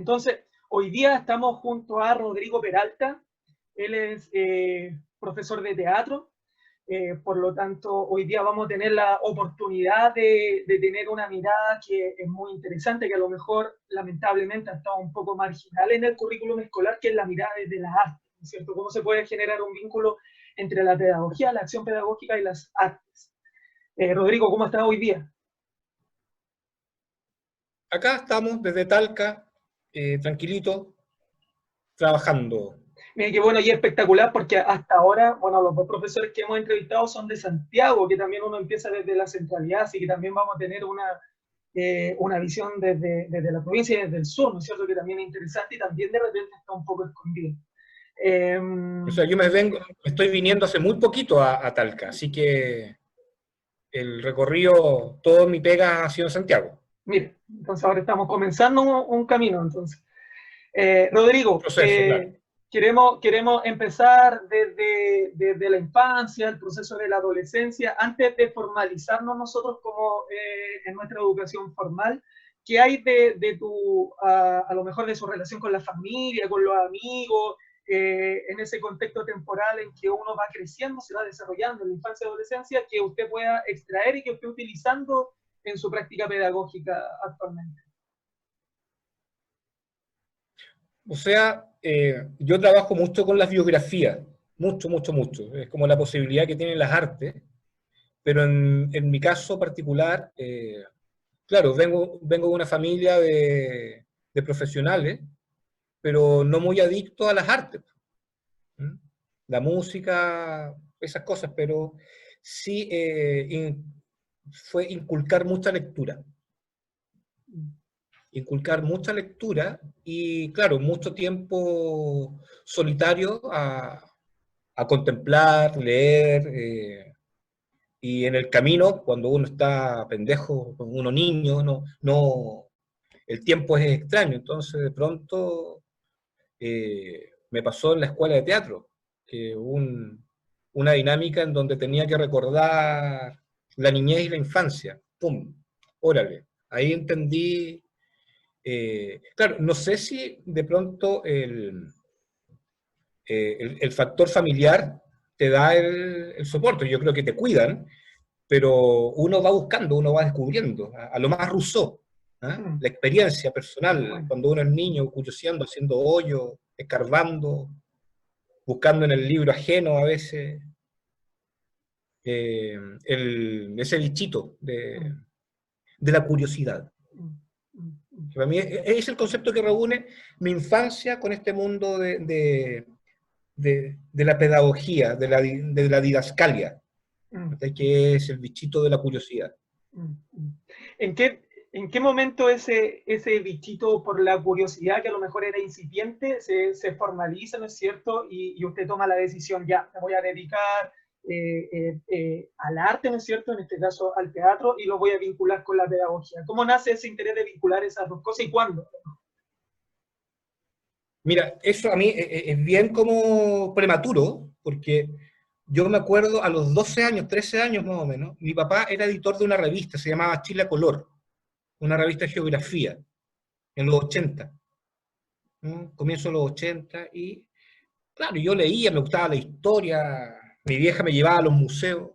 Entonces, hoy día estamos junto a Rodrigo Peralta. Él es profesor de teatro. Por lo tanto, hoy día vamos a tener la oportunidad de tener una mirada que es muy interesante, que a lo mejor, lamentablemente, ha estado un poco marginal en el currículum escolar, que es la mirada desde las artes, ¿no es cierto? Cómo se puede generar un vínculo entre la pedagogía, la acción pedagógica y las artes. Rodrigo, ¿cómo estás hoy día? Acá estamos desde Talca, tranquilito, trabajando. Mira, qué bueno y espectacular, porque hasta ahora, bueno, los dos profesores que hemos entrevistado son de Santiago, que también uno empieza desde la centralidad, así que también vamos a tener una visión desde la provincia y desde el sur, ¿no es cierto? Que también es interesante y también de repente está un poco escondido. O sea, yo me estoy viniendo hace muy poquito a Talca, así que el recorrido, todo mi pega ha sido en Santiago. Mire, entonces ahora estamos comenzando un camino, entonces. Rodrigo, Proceso, claro. queremos empezar desde la infancia, el proceso de la adolescencia, antes de formalizarnos nosotros como en nuestra educación formal. ¿Qué hay de tu, a lo mejor de su relación con la familia, con los amigos, en ese contexto temporal en que uno va creciendo, se va desarrollando en la infancia y adolescencia, que usted pueda extraer y que esté utilizando en su práctica pedagógica actualmente? O sea, yo trabajo mucho con las biografías, mucho, mucho, mucho. Es como la posibilidad que tienen las artes, pero en mi caso particular, claro, vengo de una familia de profesionales, pero no muy adictos a las artes. ¿Mm? La música, esas cosas, pero sí fue inculcar mucha lectura. Inculcar mucha lectura y, claro, mucho tiempo solitario a contemplar, leer, y en el camino, cuando uno está pendejo, cuando uno niño, el tiempo es extraño, entonces de pronto me pasó en la escuela de teatro, que una dinámica en donde tenía que recordar la niñez y la infancia. ¡Pum! Órale. Ahí entendí. Claro, no sé si de pronto el factor familiar te da el soporte. Yo creo que te cuidan, pero uno va buscando, uno va descubriendo, a lo más Rousseau, ¿ah? La experiencia personal, Bueno. cuando uno es niño, curioseando, haciendo hoyo, escarbando, buscando en el libro ajeno a veces, ese bichito de la curiosidad. Para mí es el concepto que reúne mi infancia con este mundo de la pedagogía, de la didascalia, que es el bichito de la curiosidad. ¿En qué momento ese bichito por la curiosidad, que a lo mejor era incipiente, se formaliza, ¿no es cierto? Y usted toma la decisión, ya, me voy a dedicar al arte, ¿no es cierto? En este caso al teatro, y lo voy a vincular con la pedagogía. ¿Cómo nace ese interés de vincular esas dos cosas y cuándo? Mira, eso a mí es bien como prematuro, porque yo me acuerdo a los 12 años, 13 años más o menos, mi papá era editor de una revista, se llamaba Chile a Color, una revista de geografía, en los 80, ¿no? Comienzo de los 80, y claro, yo leía, me gustaba la historia, mi vieja me llevaba a los museos,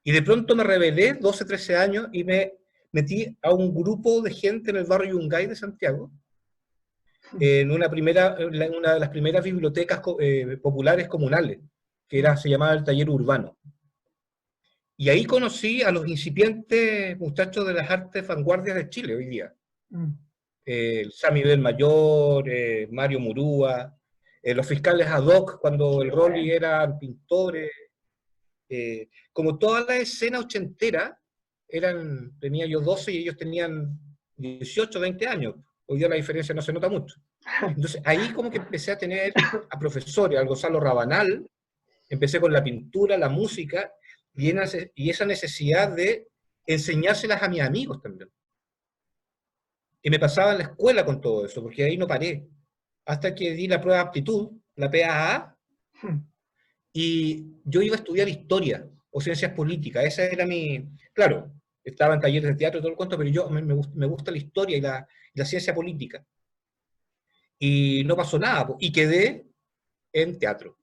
y de pronto me rebelé, 12, 13 años, y me metí a un grupo de gente en el barrio Yungay de Santiago, en una de las primeras bibliotecas populares comunales, se llamaba el Taller Urbano. Y ahí conocí a los incipientes muchachos de las artes vanguardias de Chile hoy día. Sami Belmayor, Mario Murúa, los fiscales ad hoc, cuando el Rolly eran pintores, como toda la escena ochentera, tenía yo 12 y ellos tenían 18, 20 años. Hoy día la diferencia no se nota mucho. Entonces ahí como que empecé a tener a profesores, al Gonzalo Rabanal, empecé con la pintura, la música, y esa necesidad de enseñárselas a mis amigos también. Y me pasaba en la escuela con todo eso, porque ahí no paré. Hasta que di la prueba de aptitud, la PAA, y yo iba a estudiar historia o ciencias políticas. Esa era Claro, estaba en talleres de teatro y todo el cuento, pero me gusta la historia y la ciencia política. y no pasó nada, y quedé en teatro.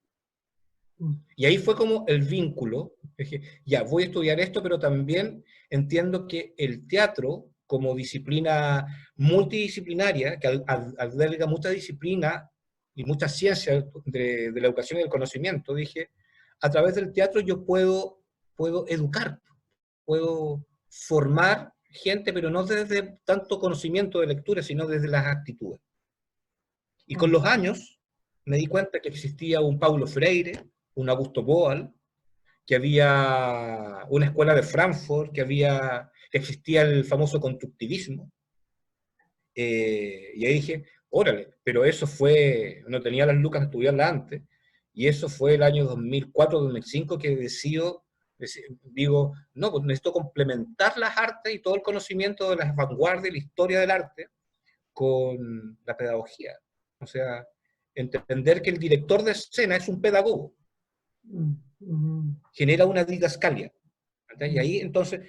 Y ahí fue como el vínculo. Dije, ya, voy a estudiar esto, pero también entiendo que el teatro, como disciplina multidisciplinaria, que alberga mucha disciplina y mucha ciencia de la educación y del conocimiento, dije, a través del teatro yo puedo educar, puedo formar gente, pero no desde tanto conocimiento de lectura, sino desde las actitudes. Y con los años me di cuenta que existía un Paulo Freire, un Augusto Boal, que había una escuela de Frankfurt, que existía el famoso constructivismo. Y ahí dije, órale, pero eso fue, no tenía las lucas de estudiarla antes, y eso fue el año 2004-2005 que digo, no, pues necesito complementar las artes y todo el conocimiento de las vanguardias y la historia del arte con la pedagogía. O sea, entender que el director de escena es un pedagogo. Genera una didascalia. Y ahí entonces,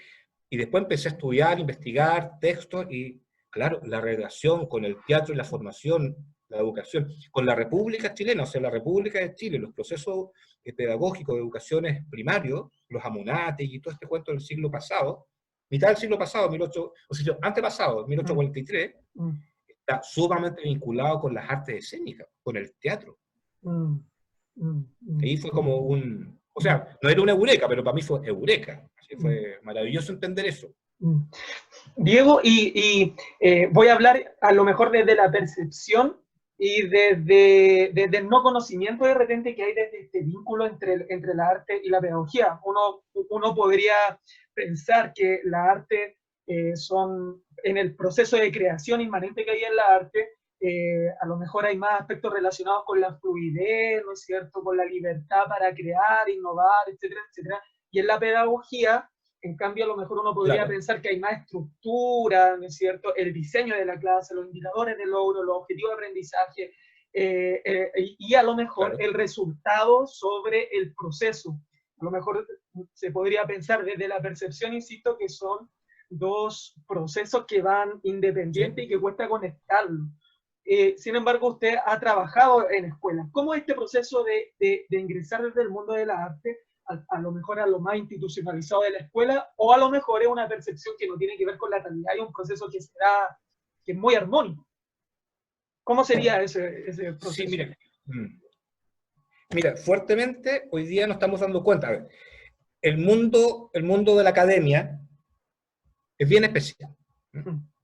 y después empecé a estudiar, investigar textos, y claro, la relación con el teatro y la formación, la educación, con la República Chilena, o sea, la República de Chile, los procesos pedagógicos de educaciones primarios, los amunates y todo este cuento del siglo pasado, mitad del siglo pasado, o sea, antepasado, 1843, está sumamente vinculado con las artes escénicas, con el teatro. Ahí fue como o sea, no era una eureka, pero para mí fue eureka. Así fue maravilloso entender eso. Diego, voy a hablar a lo mejor desde la percepción y desde el no conocimiento de repente que hay desde este vínculo entre la arte y la pedagogía. Uno podría pensar que la arte son, en el proceso de creación inmanente que hay en la arte, a lo mejor hay más aspectos relacionados con la fluidez, ¿no es cierto?, con la libertad para crear, innovar, etcétera, etcétera. Y en la pedagogía, en cambio, a lo mejor uno podría pensar que hay más estructura, ¿no es cierto?, el diseño de la clase, los indicadores de logro, los objetivos de aprendizaje, y a lo mejor el resultado sobre el proceso. A lo mejor se podría pensar desde la percepción, insisto, que son dos procesos que van independientes y que cuesta conectarlos. Sin embargo, usted ha trabajado en escuelas. ¿Cómo es este proceso de ingresar desde el mundo de la arte a lo mejor a lo más institucionalizado de la escuela, o a lo mejor es una percepción que no tiene que ver con la calidad y un proceso que es muy armónico? ¿Cómo sería ese proceso? Sí, mira, fuertemente hoy día nos estamos dando cuenta. A ver, el mundo de la academia es bien especial.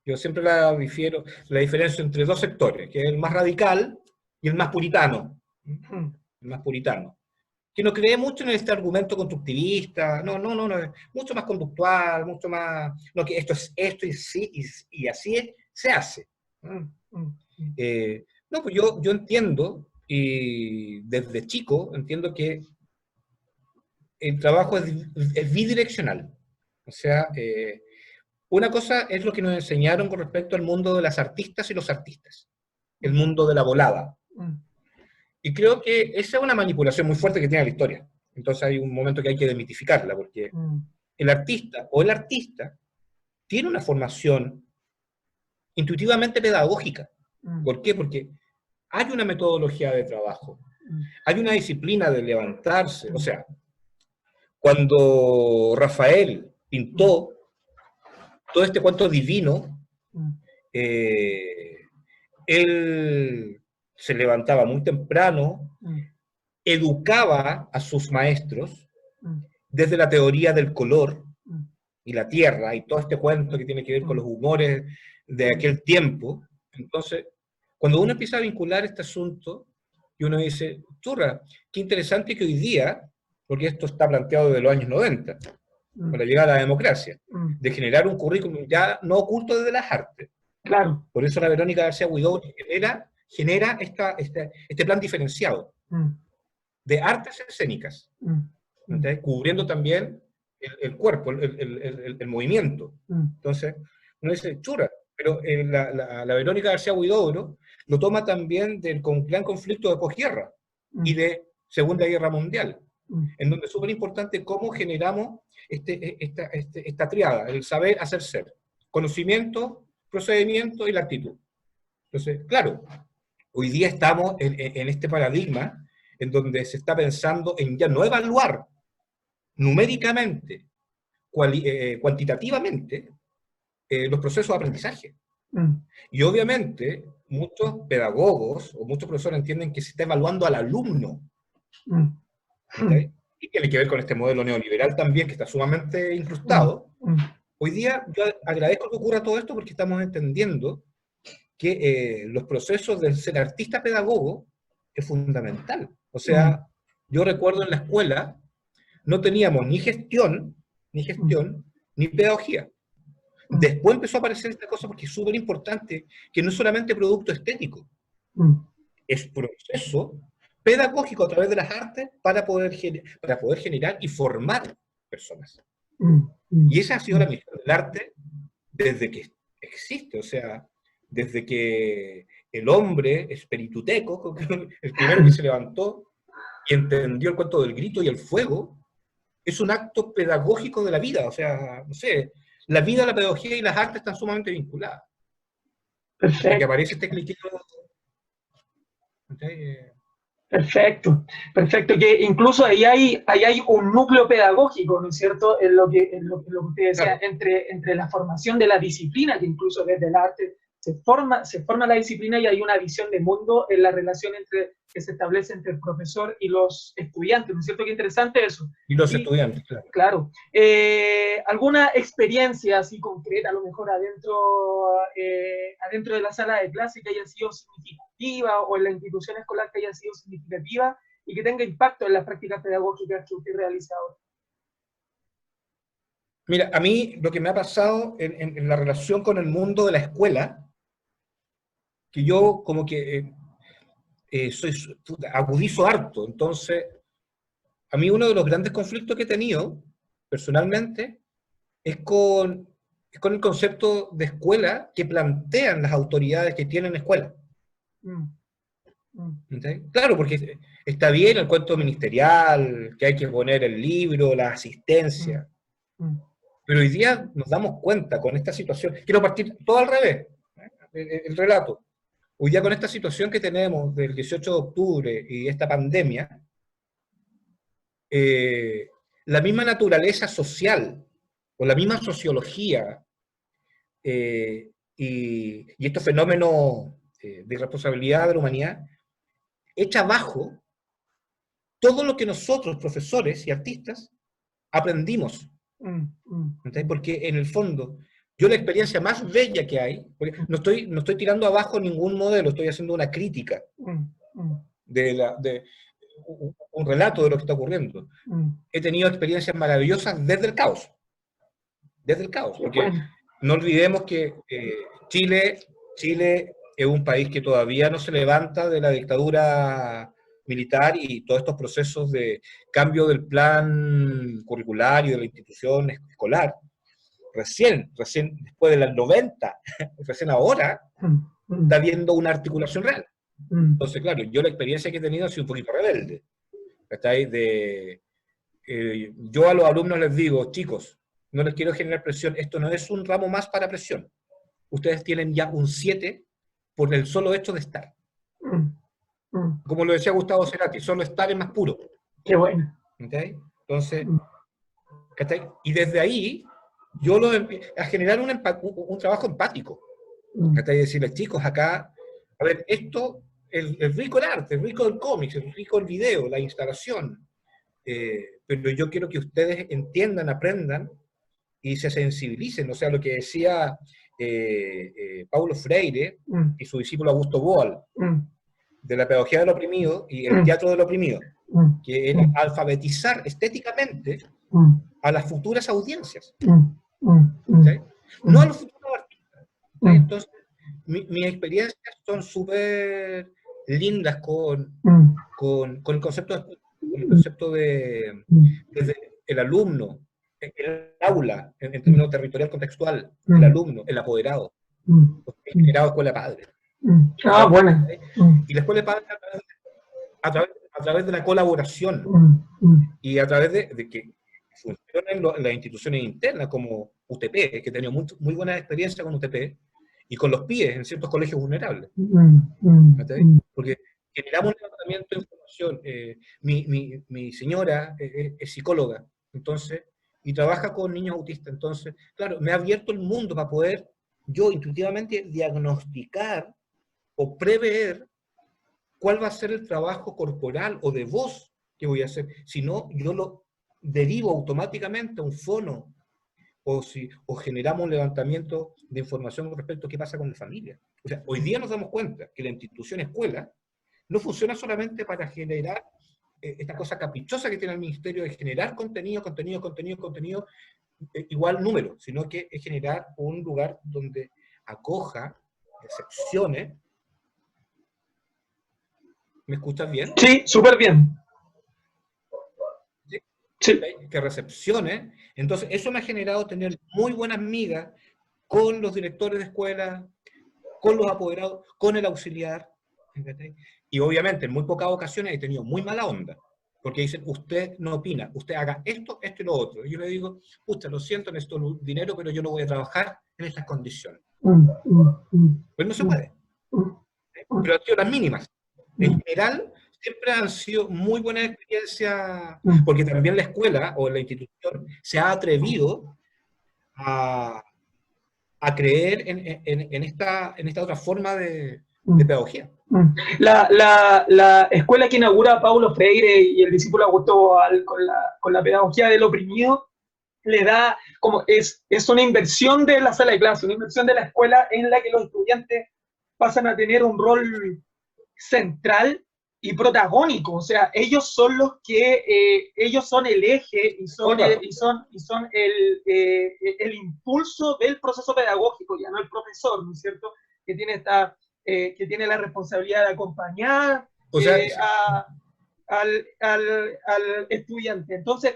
Yo siempre la diferencio entre dos sectores, que es el más radical y el más puritano. El más puritano. Que no cree mucho en este argumento constructivista, no, es mucho más conductual, mucho más, no, que esto es esto y sí, y así se hace. No, pues yo entiendo, y desde chico entiendo que el trabajo es bidireccional. O sea, una cosa es lo que nos enseñaron con respecto al mundo de las artistas y los artistas, el mundo de la volada. Y creo que esa es una manipulación muy fuerte que tiene la historia. Entonces hay un momento que hay que demitificarla, porque el artista o el artista tiene una formación intuitivamente pedagógica. ¿Por qué? Porque hay una metodología de trabajo, hay una disciplina de levantarse. O sea, cuando Rafael pintó todo este cuento divino, él se levantaba muy temprano, educaba a sus maestros desde la teoría del color y la tierra y todo este cuento que tiene que ver con los humores de aquel tiempo. Entonces, cuando uno empieza a vincular este asunto y uno dice, churra, qué interesante que hoy día, porque esto está planteado desde los años 90, con la llegada de la democracia, de generar un currículum ya no oculto desde las artes. Claro. Por eso la Verónica García Huidobro genera este plan diferenciado de artes escénicas, cubriendo también el cuerpo, el movimiento. Entonces, uno dice, chura, pero la Verónica García Huidobro lo toma también del gran conflicto de posguerra y de Segunda Guerra Mundial, en donde es súper importante cómo generamos esta triada, el saber hacer ser, conocimiento, procedimiento y la actitud. Entonces, claro, Hoy día estamos en este paradigma en donde se está pensando en ya no evaluar numéricamente, cuantitativamente, los procesos de aprendizaje. Y obviamente muchos pedagogos o muchos profesores entienden que se está evaluando al alumno. ¿Okay? Y tiene que ver con este modelo neoliberal también, que está sumamente incrustado. Hoy día yo agradezco que ocurra todo esto porque estamos entendiendo que los procesos de ser artista pedagogo es fundamental. O sea, yo recuerdo en la escuela no teníamos ni gestión, ni pedagogía. Después empezó a aparecer esta cosa porque es súper importante, que no es solamente producto estético, es proceso pedagógico a través de las artes para poder generar y formar personas. Y esa ha sido la misión del arte desde que existe, o sea, desde que el hombre espirituteco, el primero que se levantó y entendió el cuento del grito y el fuego, es un acto pedagógico de la vida, o sea, no sé, la vida, la pedagogía y las artes están sumamente vinculadas. Perfecto. Que aparece este cliquito. Perfecto, perfecto, que incluso ahí hay un núcleo pedagógico, ¿no es cierto?, en lo que usted decía, claro. entre la formación de la disciplina, que incluso desde el arte se forma la disciplina y hay una visión de mundo en la relación que se establece entre el profesor y los estudiantes, ¿no es cierto? Qué interesante eso. Y los estudiantes, claro. Claro. ¿Alguna experiencia así concreta, a lo mejor adentro de la sala de clase que haya sido significativa o en la institución escolar que haya sido significativa y que tenga impacto en las prácticas pedagógicas que usted realiza ahora? Mira, a mí lo que me ha pasado en la relación con el mundo de la escuela, que yo como que agudizo harto, entonces, a mí uno de los grandes conflictos que he tenido, personalmente, es con el concepto de escuela que plantean las autoridades que tienen escuela. Claro, porque está bien el cuento ministerial, que hay que poner el libro, la asistencia, pero hoy día nos damos cuenta con esta situación, quiero partir todo al revés, el relato. Hoy día con esta situación que tenemos del 18 de octubre y esta pandemia, la misma naturaleza social, o la misma sociología, y estos fenómenos de irresponsabilidad de la humanidad, echa abajo todo lo que nosotros, profesores y artistas, aprendimos. Porque en el fondo, yo la experiencia más bella que hay, porque no estoy tirando abajo ningún modelo, estoy haciendo una crítica de un relato de lo que está ocurriendo. He tenido experiencias maravillosas desde el caos. Desde el caos, porque no olvidemos que Chile es un país que todavía no se levanta de la dictadura militar y todos estos procesos de cambio del plan curricular y de la institución escolar. Recién después de los 90, recién ahora, está viendo una articulación real. Entonces, claro, yo la experiencia que he tenido ha sido un poquito rebelde. Yo a los alumnos les digo, chicos, no les quiero generar presión, esto no es un ramo más para presión. Ustedes tienen ya un 7 por el solo hecho de estar. Como lo decía Gustavo Cerati, solo estar es más puro. Qué bueno. ¿Okay? Entonces, y desde ahí, yo a generar un trabajo empático. Decirles, chicos, acá, a ver, esto, es rico el arte, es rico el cómic, es rico el video, la instalación, pero yo quiero que ustedes entiendan, aprendan y se sensibilicen. O sea, lo que decía Paulo Freire y su discípulo Augusto Boal, de la pedagogía del oprimido y el teatro del oprimido, que era alfabetizar estéticamente a las futuras audiencias, ¿sí? No a los futuros artistas. ¿Sí? Entonces, mis experiencias son súper lindas con el concepto de desde el alumno, el aula, en términos territorial contextual, el alumno, el apoderado, el generado escuela padre. Bueno. Y la escuela padre a través de la colaboración y a través de que funcionen las instituciones internas como UTP, que he tenido muy buena experiencia con UTP, y con los PIEs en ciertos colegios vulnerables. porque generamos un levantamiento de información. Mi señora es psicóloga, entonces, y trabaja con niños autistas, entonces, claro, me ha abierto el mundo para poder yo intuitivamente diagnosticar o prever cuál va a ser el trabajo corporal o de voz que voy a hacer. Si no, yo lo derivo automáticamente a un fono, o generamos un levantamiento de información con respecto a qué pasa con la familia. O sea, hoy día nos damos cuenta que la institución escuela no funciona solamente para generar esta cosa caprichosa que tiene el ministerio de generar contenido, igual número, sino que es generar un lugar donde acoja, recepcione. ¿Me escuchas bien? Sí, súper bien. Sí. Que recepcione. Entonces, eso me ha generado tener muy buenas migas con los directores de escuela, con los apoderados, con el auxiliar. ¿Entendés? Y obviamente, en muy pocas ocasiones he tenido muy mala onda, porque dicen, usted no opina, usted haga esto, esto y lo otro. Y yo le digo, usted lo siento, necesito dinero, pero yo no voy a trabajar en estas condiciones. Pues no se puede. Pero han sido las mínimas. En general, siempre han sido muy buenas experiencias, porque también la escuela o la institución se ha atrevido a creer en esta otra forma de pedagogía. La escuela que inaugura Paulo Freire y el discípulo Augusto Boal con la pedagogía del oprimido le da como es una inversión de la sala de clase, una inversión de la escuela en la que los estudiantes pasan a tener un rol central y protagónico. O sea, ellos son los que, ellos son el eje y son el impulso del proceso pedagógico, ya no el profesor, ¿no es cierto? Que tiene la responsabilidad de acompañar al estudiante. Entonces,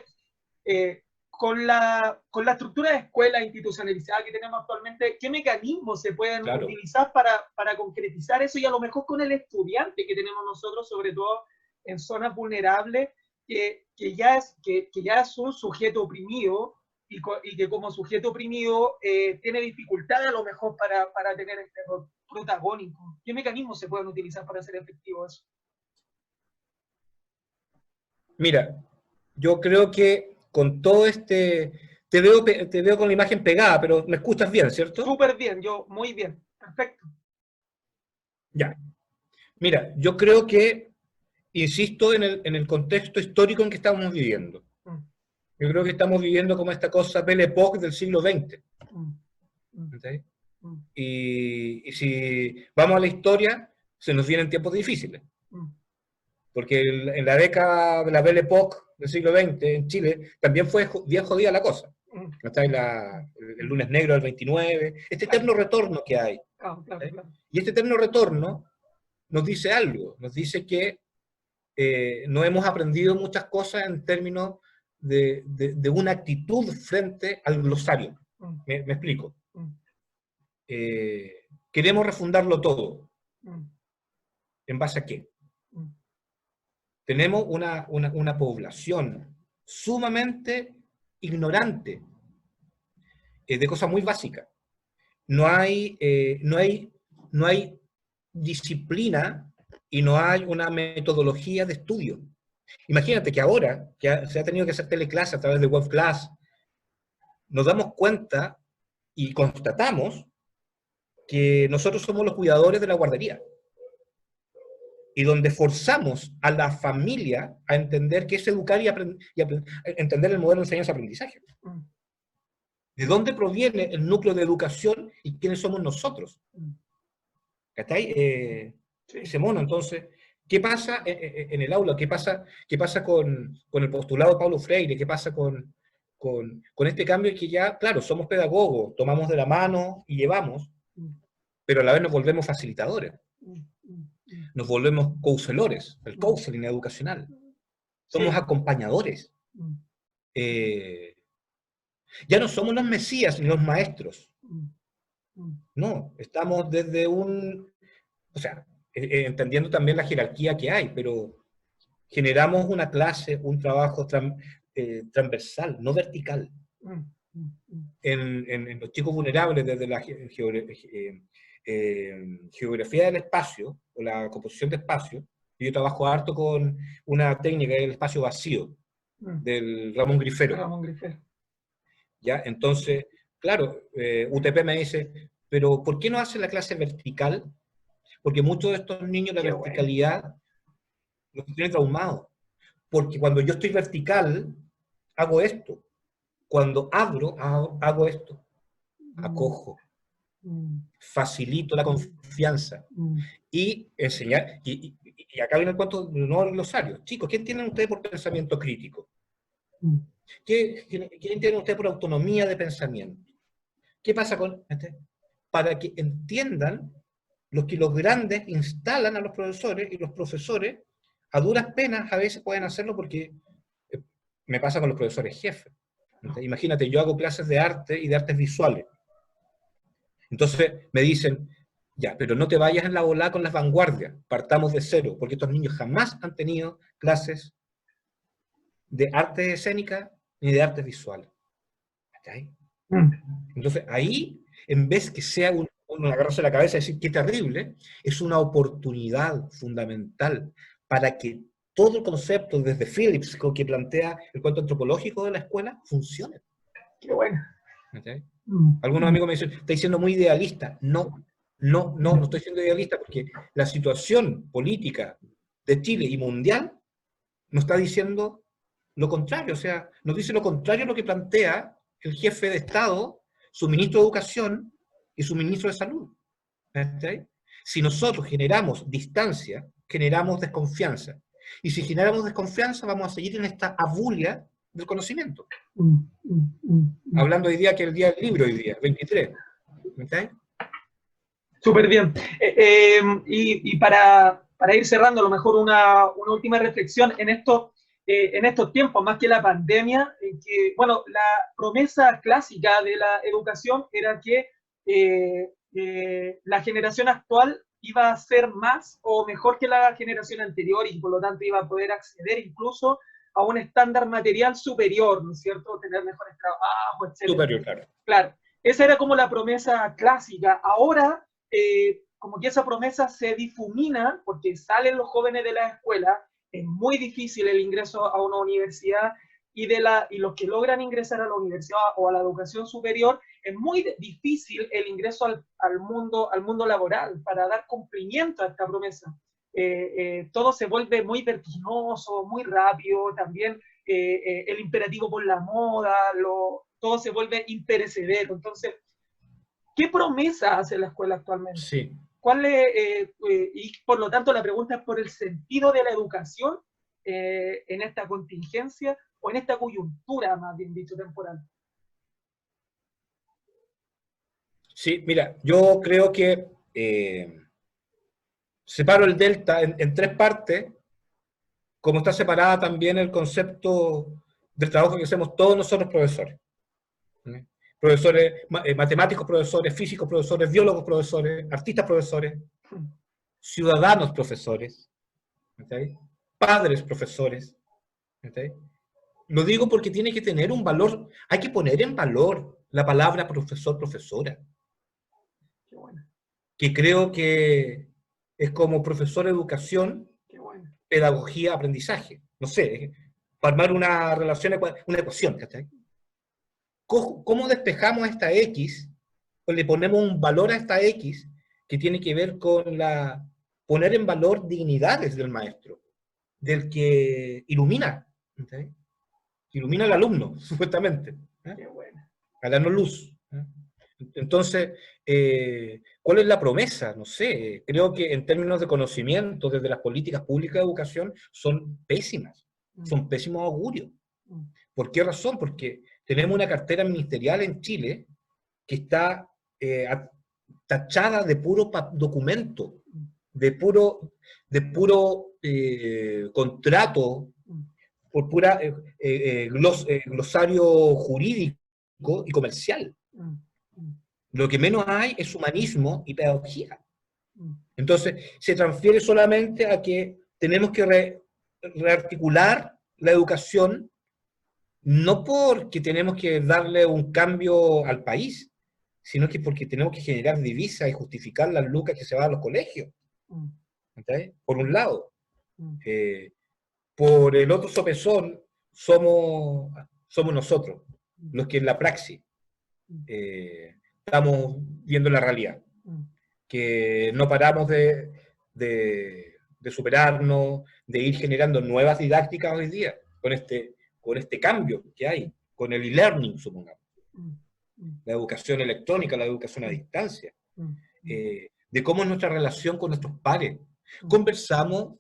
con la estructura de escuela institucionalizada que tenemos actualmente, ¿qué mecanismos se pueden utilizar para concretizar eso? Y a lo mejor con el estudiante que tenemos nosotros, sobre todo en zonas vulnerables, que ya es un sujeto oprimido y que como sujeto oprimido tiene dificultad a lo mejor para tener este rol protagónico. ¿Qué mecanismos se pueden utilizar para hacer efectivo eso? Mira, yo creo que con todo te veo con la imagen pegada, pero me escuchas bien, ¿cierto? Súper bien, muy bien, perfecto. Ya. Mira, yo creo que, insisto en el contexto histórico en que estamos viviendo. Yo creo que estamos viviendo como esta cosa Belle Époque del siglo XX. ¿Sí? Y si vamos a la historia, se nos vienen tiempos difíciles. Porque en la década de la Belle Époque del siglo XX en Chile también fue bien jodida la cosa. El lunes negro del 29, este eterno retorno que hay. Y este eterno retorno nos dice algo, nos dice que no hemos aprendido muchas cosas en términos de una actitud frente al glosario. Me explico. Queremos refundarlo todo. ¿En base a qué? Tenemos una población sumamente ignorante de cosas muy básicas. No hay disciplina y no hay una metodología de estudio. Imagínate que ahora, que se ha tenido que hacer teleclase a través de webclass, nos damos cuenta y constatamos que nosotros somos los cuidadores de la guardería. Y donde forzamos a la familia a entender qué es educar y entender el modelo de enseñanza-aprendizaje. ¿De dónde proviene el núcleo de educación y quiénes somos nosotros? ¿Está ese mono? Entonces, ¿qué pasa en el aula? ¿Qué pasa con el postulado de Paulo Freire? ¿Qué pasa con este cambio que ya, claro, somos pedagogos, tomamos de la mano y llevamos, pero a la vez nos volvemos facilitadores? Nos volvemos counselores, el counseling educacional. Somos acompañadores. Ya no somos los mesías ni los maestros. No, estamos desde o sea, entendiendo también la jerarquía que hay, pero generamos una clase, un trabajo transversal, no vertical. En los chicos vulnerables, desde geografía del espacio, o la composición de espacio, y yo trabajo harto con una técnica del espacio vacío, del Ramón Grifero. Ramón Grifero. ¿Ya? Entonces, claro, UTP me dice, pero ¿por qué no hace la clase vertical? Porque muchos de estos niños la Qué verticalidad los tiene traumados. Porque cuando yo estoy vertical, hago esto. Cuando abro, hago esto. Acojo. Facilito la confianza. Y enseñar, y acá viene el cuento de nuevo glosario. Chicos, ¿qué entienden ustedes por pensamiento crítico? ¿Qué entienden ustedes por autonomía de pensamiento? ¿Qué pasa con este? Para que entiendan lo que los grandes instalan a los profesores, y los profesores, a duras penas, a veces pueden hacerlo porque me pasa con los profesores jefes. Imagínate, yo hago clases de arte y de artes visuales. Entonces me dicen, ya, pero no te vayas en la volada con las vanguardias, partamos de cero, porque estos niños jamás han tenido clases de arte escénica ni de artes visuales. ¿Okay? Entonces ahí, en vez que sea un agarrarse la cabeza y decir qué terrible, es una oportunidad fundamental para que todo el concepto desde Phillips que plantea el cuento antropológico de la escuela funcione. Qué bueno. ¿Okay? Algunos amigos me dicen, está siendo muy idealista. No estoy siendo idealista porque la situación política de Chile y mundial nos está diciendo lo contrario, o sea, nos dice lo contrario a lo que plantea el jefe de Estado, su ministro de Educación y su ministro de Salud. ¿Okay? Si nosotros generamos distancia, generamos desconfianza. Y si generamos desconfianza, vamos a seguir en esta abulia del conocimiento. Hablando hoy día que es el día del libro, hoy día, 23. ¿Okay? Súper bien. Y para ir cerrando, a lo mejor una última reflexión en estos tiempos, más que la pandemia, que, bueno, la promesa clásica de la educación era que la generación actual iba a ser más o mejor que la generación anterior y por lo tanto iba a poder acceder incluso a un estándar material superior, ¿no es cierto? Tener mejores trabajos, etc. Superior, claro. Claro, esa era como la promesa clásica. Ahora, como que esa promesa se difumina porque salen los jóvenes de la escuela, es muy difícil el ingreso a una universidad y los que logran ingresar a la universidad o a la educación superior, es muy difícil el ingreso al mundo laboral para dar cumplimiento a esta promesa. Todo se vuelve muy vertiginoso, muy rápido, también el imperativo por la moda, todo se vuelve imperecedero. Entonces, ¿qué promesa hace la escuela actualmente? Sí. Y por lo tanto la pregunta es por el sentido de la educación en esta contingencia o en esta coyuntura, más bien dicho, temporal. Sí, mira, yo creo que separo el delta en tres partes, como está separada también el concepto del trabajo que hacemos todos nosotros profesores. Profesores, matemáticos profesores, físicos profesores, biólogos profesores, artistas profesores, ciudadanos profesores, ¿okay? Padres profesores. ¿Okay? Lo digo porque tiene que tener un valor, hay que poner en valor la palabra profesor, profesora. Qué bueno. Que creo que es como profesor educación, Qué bueno. Pedagogía, aprendizaje. No sé, para armar una relación, una ecuación. ¿Okay? ¿Cómo despejamos esta X? O le ponemos un valor a esta X que tiene que ver con poner en valor dignidades del maestro, del que ilumina. ¿Okay? Ilumina al alumno, supuestamente. Qué bueno. A darnos luz. Entonces, ¿cuál es la promesa? No sé, creo que en términos de conocimiento, desde las políticas públicas de educación, son pésimas, son pésimos augurios. ¿Por qué razón? Porque tenemos una cartera ministerial en Chile que está tachada de puro documento, de puro contrato, por pura glosario jurídico y comercial. Lo que menos hay es humanismo y pedagogía. Entonces, se transfiere solamente a que tenemos que rearticular la educación, no porque tenemos que darle un cambio al país, sino que porque tenemos que generar divisas y justificar las lucas que se van a los colegios. ¿Okay? Por un lado. Por el otro sopesón, somos nosotros, los que en la praxis estamos viendo la realidad. Que no paramos de superarnos, de ir generando nuevas didácticas hoy día, con este cambio que hay, con el e-learning, supongamos. La educación electrónica, la educación a distancia, de cómo es nuestra relación con nuestros pares. Conversamos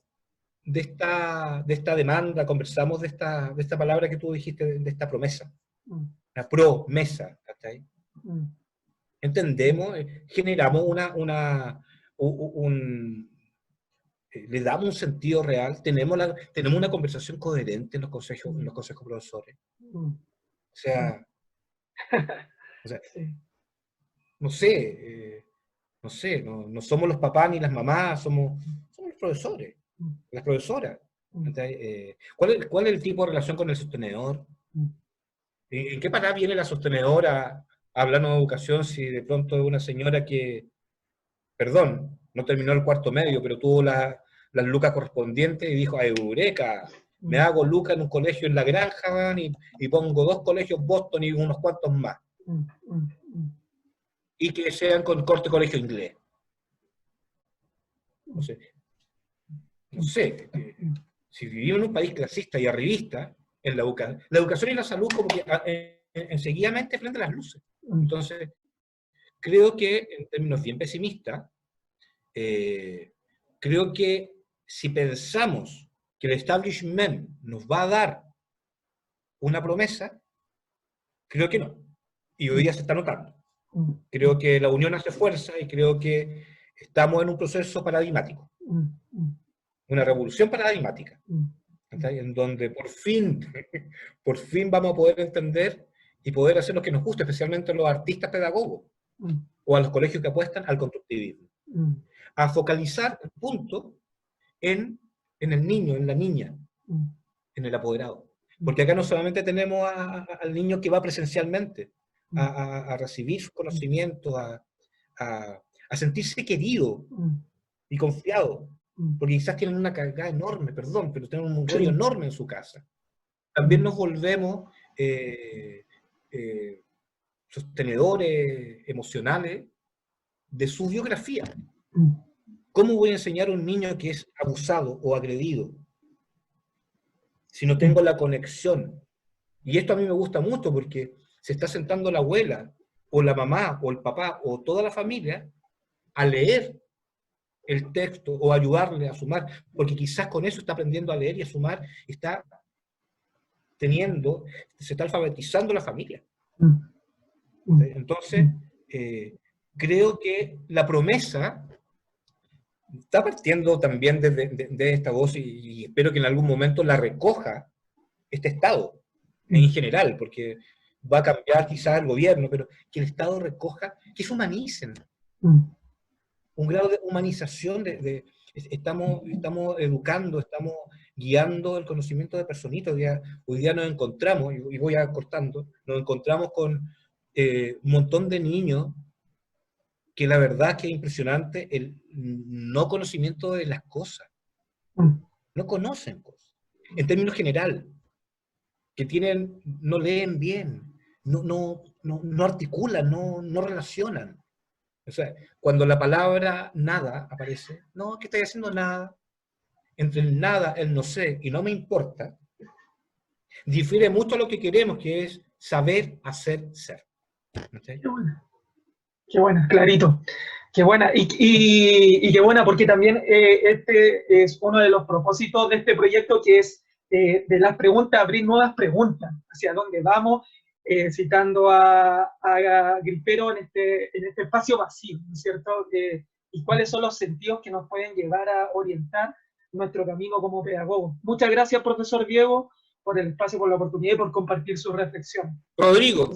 de esta demanda, conversamos de esta palabra que tú dijiste, de esta promesa, la promesa, ¿está ahí? Entendemos, generamos le damos un sentido real, tenemos una conversación coherente en los consejos profesores. O sea, Sí. no sé, no somos los papás ni las mamás, somos los profesores, las profesoras. ¿Cuál es el tipo de relación con el sostenedor? ¿En qué parada viene la sostenedora hablando de educación si de pronto es una señora que, perdón, no terminó el cuarto medio, pero tuvo las lucas correspondientes y dijo, ¡ay, eureka! Me hago lucas en un colegio en La Granja, y pongo 2 colegios Boston y unos cuantos más. Y que sean con corte colegio inglés. No sé, si vivimos en un país clasista y arribista, en la educación y la salud como que enseguidamente prenden las luces. Entonces, creo que, en términos bien pesimistas, creo que si pensamos que el establishment nos va a dar una promesa, creo que no. Y hoy día se está notando. Creo que la unión hace fuerza y creo que estamos en un proceso paradigmático. Una revolución paradigmática. En donde por fin vamos a poder entender y poder hacer lo que nos gusta, especialmente a los artistas pedagogos o a los colegios que apuestan al constructivismo. A focalizar el punto en el niño, en la niña, en el apoderado. Porque acá no solamente tenemos al niño que va presencialmente a recibir sus conocimientos, a sentirse querido y confiado, porque quizás tienen una carga enorme, perdón, pero tienen un rollo enorme en su casa. También nos volvemos sostenedores emocionales de su biografía. ¿Cómo voy a enseñar a un niño que es abusado o agredido si no tengo la conexión? Y esto a mí me gusta mucho porque se está sentando la abuela, o la mamá, o el papá, o toda la familia a leer el texto o ayudarle a sumar, porque quizás con eso está aprendiendo a leer y a sumar, se está alfabetizando la familia. Entonces, creo que la promesa está partiendo también de esta voz y espero que en algún momento la recoja este Estado, en general, porque va a cambiar quizás el gobierno, pero que el Estado recoja, que se humanicen. Un grado de humanización, estamos educando, estamos guiando el conocimiento de personitas. Hoy día nos encontramos, y voy acortando, nos encontramos con un montón de niños que la verdad que es impresionante el no conocimiento de las cosas. No conocen cosas, en términos general, que no leen bien, no articulan, no relacionan. O sea, cuando la palabra nada aparece, no, que estoy haciendo nada, entre el nada, el no sé y no me importa, difiere mucho a lo que queremos, que es saber hacer ser. ¿Okay? Qué buena, clarito. Qué buena. Y qué buena, porque también este es uno de los propósitos de este proyecto, que es de las preguntas, abrir nuevas preguntas, hacia dónde vamos, citando a Gripero en este espacio vacío, ¿no es cierto? Y cuáles son los sentidos que nos pueden llevar a orientar nuestro camino como pedagogos. Muchas gracias, profesor Diego, por el espacio, por la oportunidad y por compartir su reflexión. Rodrigo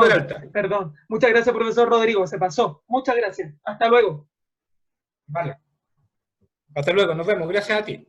Peralta. Perdón. Muchas gracias, profesor Rodrigo, se pasó. Muchas gracias. Hasta luego. Vale. Hasta luego, nos vemos. Gracias a ti.